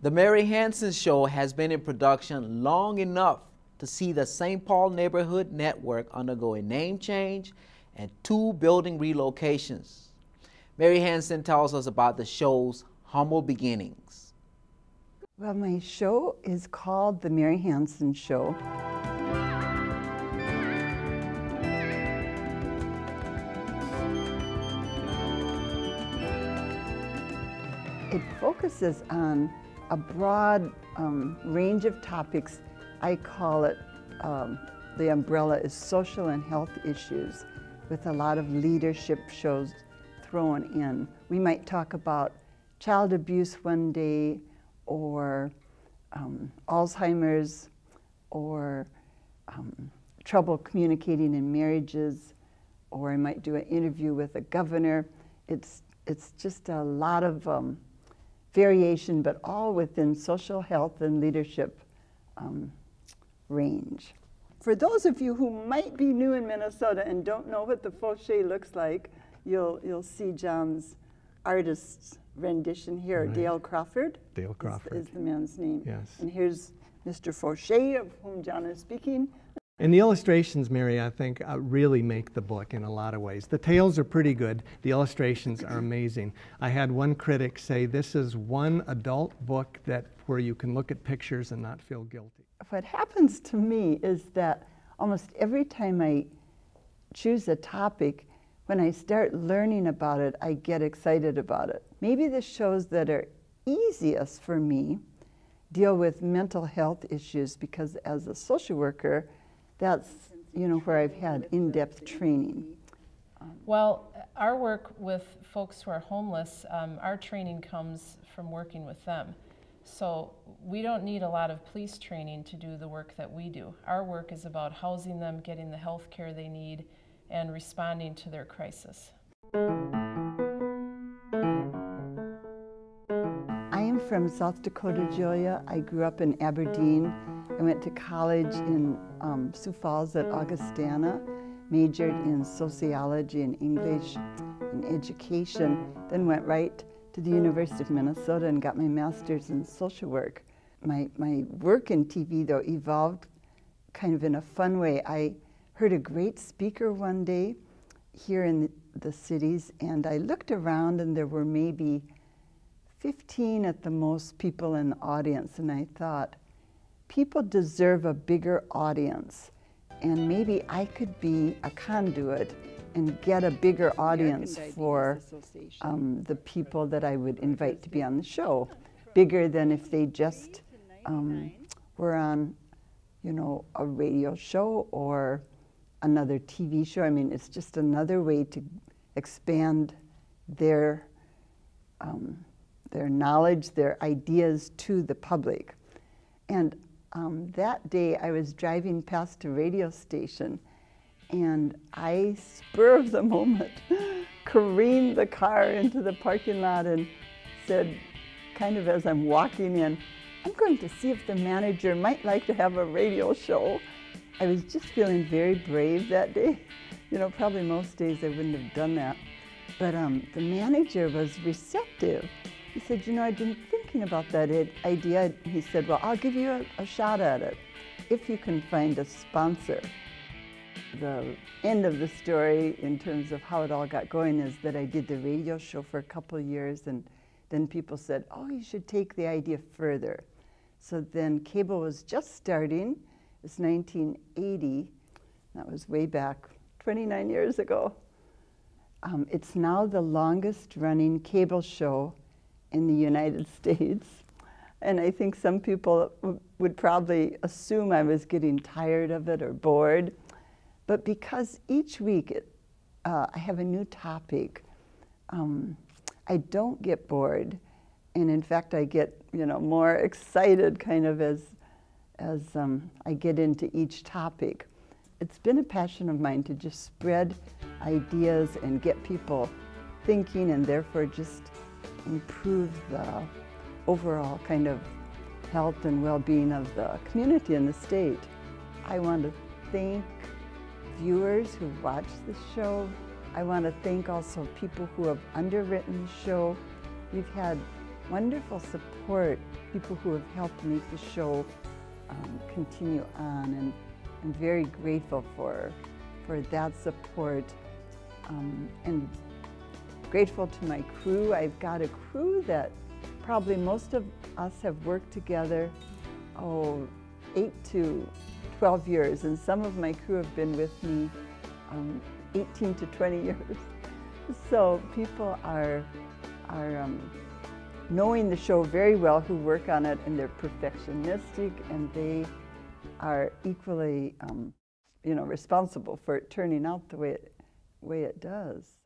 The Mary Hanson Show has been in production long enough to see the St. Paul Neighborhood Network undergo a name change and 2 building relocations. Mary Hanson tells us about the show's humble beginnings. Well, my show is called The Mary Hanson Show. It focuses on a broad range of topics. I call it, the umbrella is social and health issues, with a lot of leadership shows thrown in. We might talk about child abuse one day, or Alzheimer's, or trouble communicating in marriages, or I might do an interview with a governor. It's just a lot of variation, but all within social health and leadership range. For those of you who might be new in Minnesota and don't know what the fauché looks like, you'll see John's artist's rendition here. Right. Dale Crawford. Dale Crawford is the man's name. Yes. And here's Mr. Fauché, of whom John is speaking. And the illustrations, Mary, I think really make the book in a lot of ways. The tales are pretty good. The illustrations are amazing. I had one critic say this is one adult book where you can look at pictures and not feel guilty. What happens to me is that almost every time I choose a topic, when I start learning about it, I get excited about it. Maybe the shows that are easiest for me deal with mental health issues, because as a social worker, that's where I've had in-depth training. Well, our work with folks who are homeless, our training comes from working with them. So we don't need a lot of police training to do the work that we do. Our work is about housing them, getting the health care they need, and responding to their crisis. I am from South Dakota, Julia. I grew up in Aberdeen. I went to college in Sioux Falls at Augustana, majored in sociology and English and education, then went right to the University of Minnesota and got my master's in social work. My work in TV, though, evolved kind of in a fun way. I heard a great speaker one day here in the cities, and I looked around and there were maybe 15 at the most people in the audience, and I thought, people deserve a bigger audience, and maybe I could be a conduit and get a bigger audience for the people that I would invite to be on the show, bigger than if they just were on, a radio show or another TV show. I mean, it's just another way to expand their knowledge, their ideas to the public. And that day I was driving past a radio station, and I, spur of the moment, careened the car into the parking lot and said, kind of as I'm walking in, I'm going to see if the manager might like to have a radio show. I was just feeling very brave that day. Probably most days I wouldn't have done that. But the manager was receptive. He said, I've been thinking about that idea. He said, well, I'll give you a shot at it if you can find a sponsor. The end of the story in terms of how it all got going is that I did the radio show for a couple of years, and then people said, oh, you should take the idea further. So then cable was just starting. It was 1980. That was way back 29 years ago. It's now the longest running cable show in the United States. And I think some people would probably assume I was getting tired of it or bored. But because each week I have a new topic, I don't get bored. And in fact, I get more excited kind of as I get into each topic. It's been a passion of mine to just spread ideas and get people thinking, and therefore just improve the overall kind of health and well-being of the community and the state. I want to thank viewers who watch the show. I want to thank also people who have underwritten the show. We've had wonderful support, people who have helped make the show continue on, and I'm very grateful for that support, and grateful to my crew. I've got a crew that probably most of us have worked together, 8 to 12 years, and some of my crew have been with me 18 to 20 years. So people are knowing the show very well who work on it, and they're perfectionistic, and they are equally responsible for it turning out the way it does.